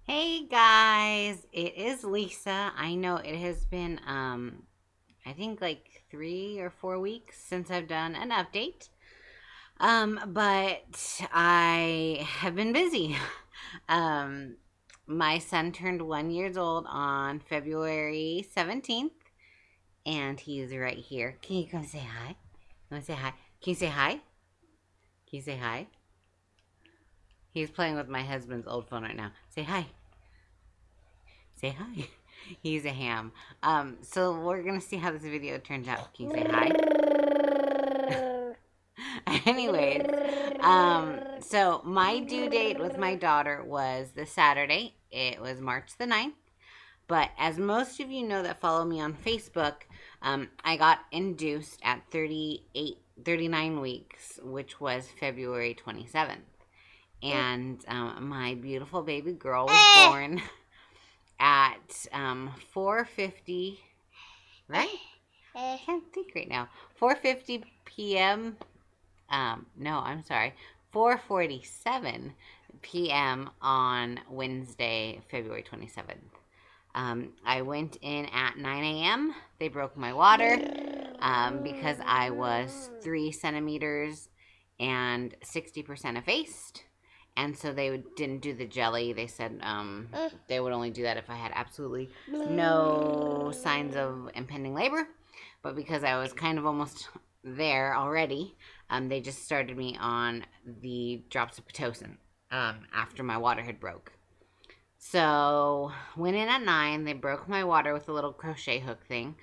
Hey guys, it is Lisa. I know it has been I think like 3 or 4 weeks since I've done an update. But I have been busy. Um my son turned 1 years old on February 17th, and he's right here. Can you come say hi? You wanna say hi? Can you say hi? Can you say hi? He's playing with my husband's old phone right now. Say hi. Say hi. He's a ham. So we're gonna see how this video turns out. Can you say hi? Anyways, so my due date with my daughter was this Saturday. It was March the 9th. But as most of you know that follow me on Facebook, I got induced at 39 weeks, which was February 27th. And my beautiful baby girl was born at 4:50, right? I can't think right now. 4:50 p.m. No, I'm sorry. 4:47 p.m. on Wednesday, February 27th. I went in at 9 a.m. They broke my water because I was 3 centimeters and 60% effaced. And so they didn't do the jelly. They said they would only do that if I had absolutely no signs of impending labor. But because I was kind of almost there already, they just started me on the drops of Pitocin after my water had broke. So went in at 9. They broke my water with a little crochet hook thing.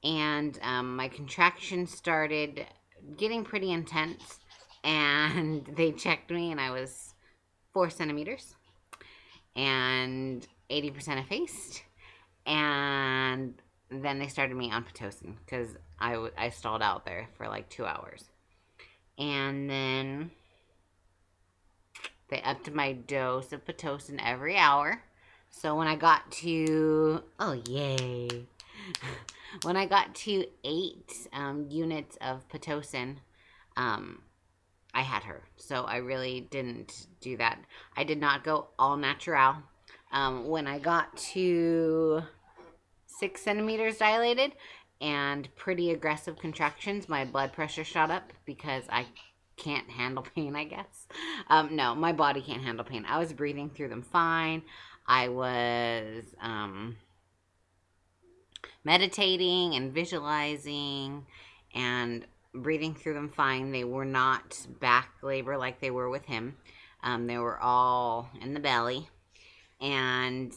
And my contractions started getting pretty intense. And they checked me, and I was 4 centimeters and 80% effaced. And then they started me on Pitocin because I stalled out there for like 2 hours. And then they upped my dose of Pitocin every hour. So when I got to, oh yay, when I got to 8 units of Pitocin, I had her. So I really didn't do that. I did not go all natural. When I got to 6 centimeters dilated and pretty aggressive contractions, my blood pressure shot up because I can't handle pain, I guess. No, my body can't handle pain. I was breathing through them fine. I was meditating and visualizing and breathing through them fine. They were not back labor like they were with him. They were all in the belly. And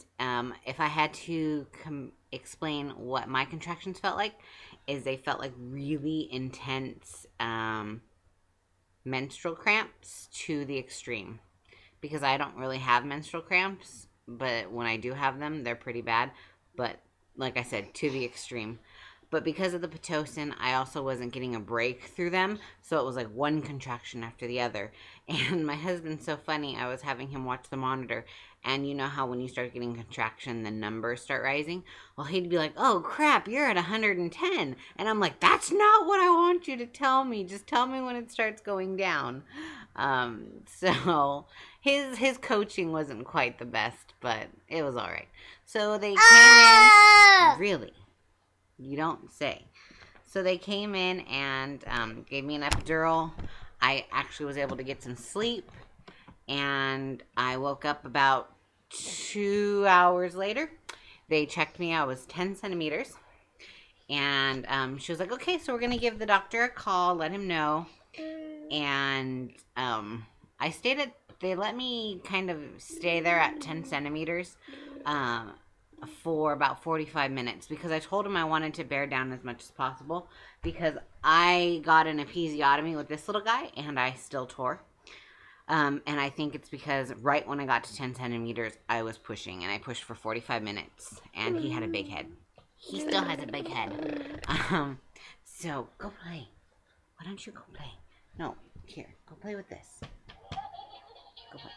if I had to explain what my contractions felt like, is they felt like really intense menstrual cramps to the extreme. Because I don't really have menstrual cramps, but when I do have them, they're pretty bad. But like I said, to the extreme. But because of the Pitocin, I also wasn't getting a break through them. So it was like one contraction after the other. And my husband's so funny. I was having him watch the monitor. And you know how when you start getting contraction, the numbers start rising? Well, he'd be like, oh, crap, you're at 110. And I'm like, that's not what I want you to tell me. Just tell me when it starts going down. So his coaching wasn't quite the best, but it was all right. So they came in. Really? You don't say. So they came in and gave me an epidural. I actually was able to get some sleep. And I woke up about 2 hours later. They checked me. I was 10 centimeters. And she was like, okay, so we're going to give the doctor a call, let him know. And I stayed at, they let me kind of stay there at 10 centimeters for about 45 minutes because I told him I wanted to bear down as much as possible because I got an episiotomy with this little guy and I still tore. And I think it's because right when I got to 10 centimeters, I was pushing, and I pushed for 45 minutes, and he had a big head. He still has a big head. So go play. Why don't you go play? No, here, go play with this. Go play.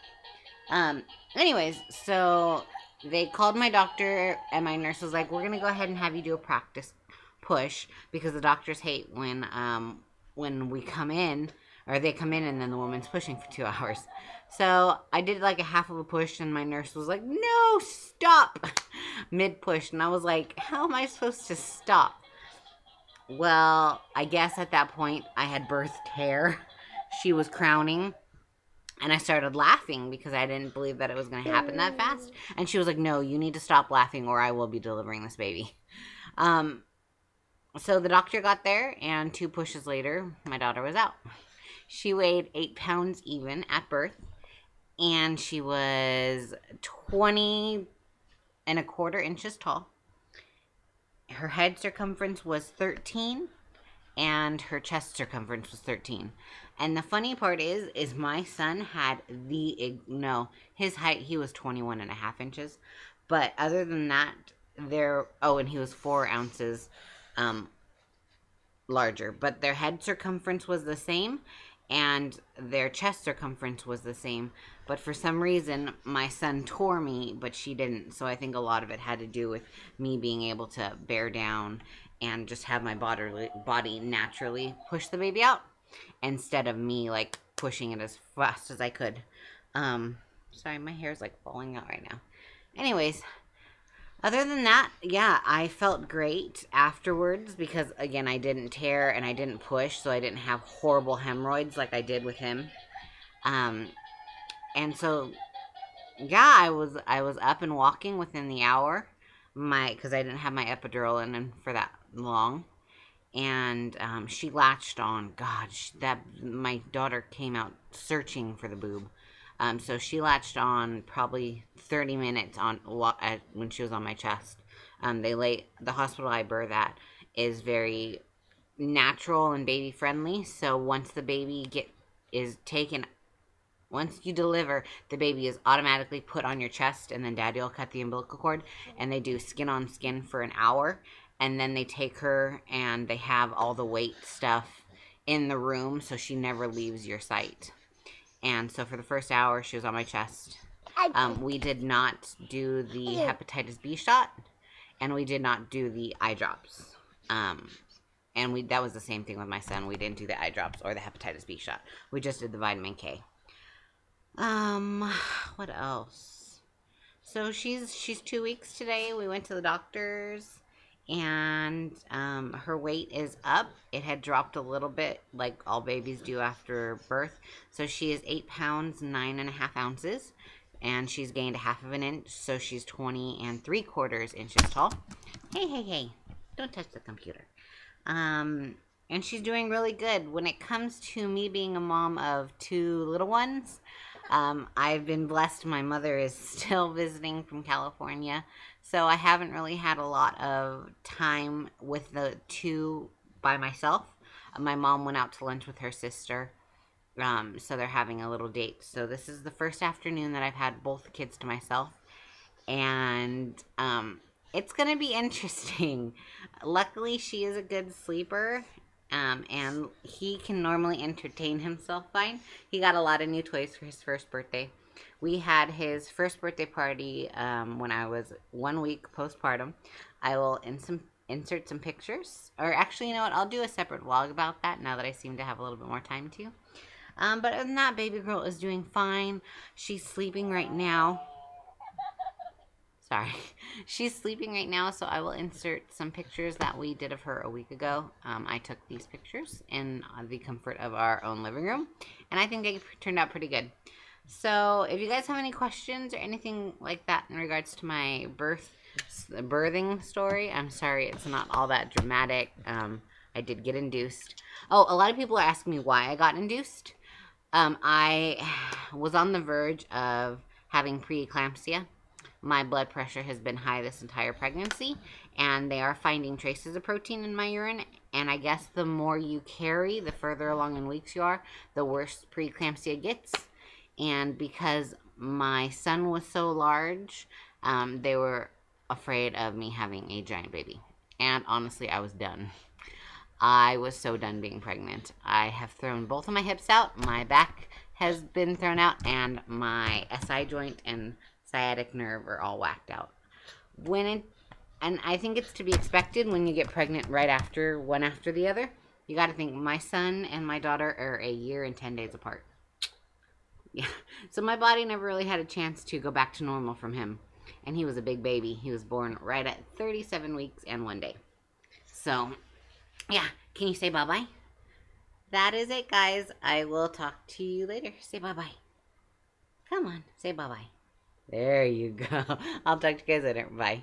Anyways, so they called my doctor, and my nurse was like, we're going to go ahead and have you do a practice push, because the doctors hate when we come in or they come in and then the woman's pushing for 2 hours. So I did like a half of a push and my nurse was like, no, stop, mid push. And I was like, how am I supposed to stop? Well, I guess at that point I had birthed hair. She was crowning. And I started laughing because I didn't believe that it was going to happen that fast. And she was like, no, you need to stop laughing or I will be delivering this baby. So the doctor got there, and 2 pushes later, my daughter was out. She weighed 8 pounds even at birth, and she was 20 1/4 inches tall. Her head circumference was 13, and her chest circumference was 13. And the funny part is my son had his height, he was 21 1/2 inches. But other than that, and he was 4 ounces larger. But their head circumference was the same, and their chest circumference was the same. But for some reason, my son tore me, but she didn't. So I think a lot of it had to do with me being able to bear down and just have my body naturally push the baby out instead of me like pushing it as fast as I could. Sorry, my hair's like falling out right now. Anyways, other than that, yeah, I felt great afterwards because, again, I didn't tear and I didn't push, so I didn't have horrible hemorrhoids like I did with him. And so, yeah, I was up and walking within the hour, because I didn't have my epidural in for that long. And she latched on. God, my daughter came out searching for the boob. So she latched on probably 30 minutes when she was on my chest. The hospital I birth at is very natural and baby friendly. So once the baby once you deliver, the baby is automatically put on your chest, and then daddy will cut the umbilical cord, and they do skin on skin for an hour. And then they take her and they have all the weight stuff in the room so she never leaves your sight. And so for the first hour, she was on my chest. We did not do the hepatitis B shot, and we did not do the eye drops. And that was the same thing with my son. We didn't do the eye drops or the hepatitis B shot. We just did the vitamin K. What else? So she's 2 weeks today. We went to the doctor's. And her weight is up. It had dropped a little bit, like all babies do after birth. So she is 8 pounds 9 1/2 ounces, and she's gained 1/2 inch. So she's 20 3/4 inches tall. Hey! Don't touch the computer. And she's doing really good. When it comes to me being a mom of 2 little ones, I've been blessed. My mother is still visiting from California. So I haven't really had a lot of time with the 2 by myself. My mom went out to lunch with her sister. So they're having a little date. So this is the first afternoon that I've had both the kids to myself. And it's going to be interesting. Luckily, she is a good sleeper. And he can normally entertain himself fine. He got a lot of new toys for his first birthday. We had his first birthday party when I was 1 week postpartum. I will insert some pictures. Or actually, you know what? I'll do a separate vlog about that now that I seem to have a little bit more time to. But other than that, baby girl is doing fine. She's sleeping right now. Sorry. She's sleeping right now, so I will insert some pictures that we did of her a week ago. I took these pictures in the comfort of our own living room, and I think they turned out pretty good. So if you guys have any questions or anything like that in regards to my birthing story, I'm sorry it's not all that dramatic. I did get induced. Oh, a lot of people are asking me why I got induced. I was on the verge of having preeclampsia. My blood pressure has been high this entire pregnancy, and they are finding traces of protein in my urine. And I guess the more you carry, the further along in weeks you are, the worse preeclampsia gets. And because my son was so large, they were afraid of me having a giant baby. And honestly, I was done. I was so done being pregnant. I have thrown both of my hips out. My back has been thrown out, and my SI joint and sciatic nerve are all whacked out. And I think it's to be expected when you get pregnant right after one after the other. You got to think, my son and my daughter are a year and 10 days apart. Yeah. So my body never really had a chance to go back to normal from him. And he was a big baby. He was born right at 37 weeks and 1 day. So, yeah. Can you say bye-bye? That is it, guys. I will talk to you later. Say bye-bye. Come on. Say bye-bye. There you go. I'll talk to you guys later. Bye.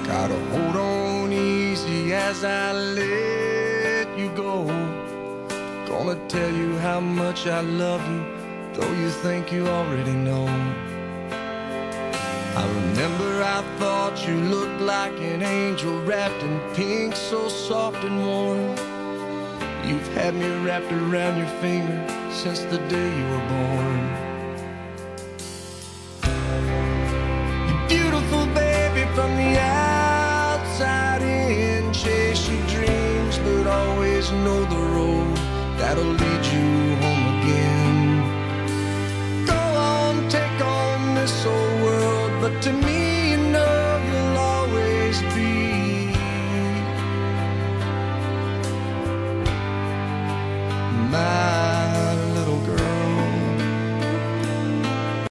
Gotta hold on easy as I let you go. Gonna tell you how much I love you, though you think you already know. I remember I thought you looked like an angel wrapped in pink, so soft and warm. You've had me wrapped around your finger since the day you were born. You're beautiful, baby, from the outside in. Chase your dreams, but always know the road that'll lead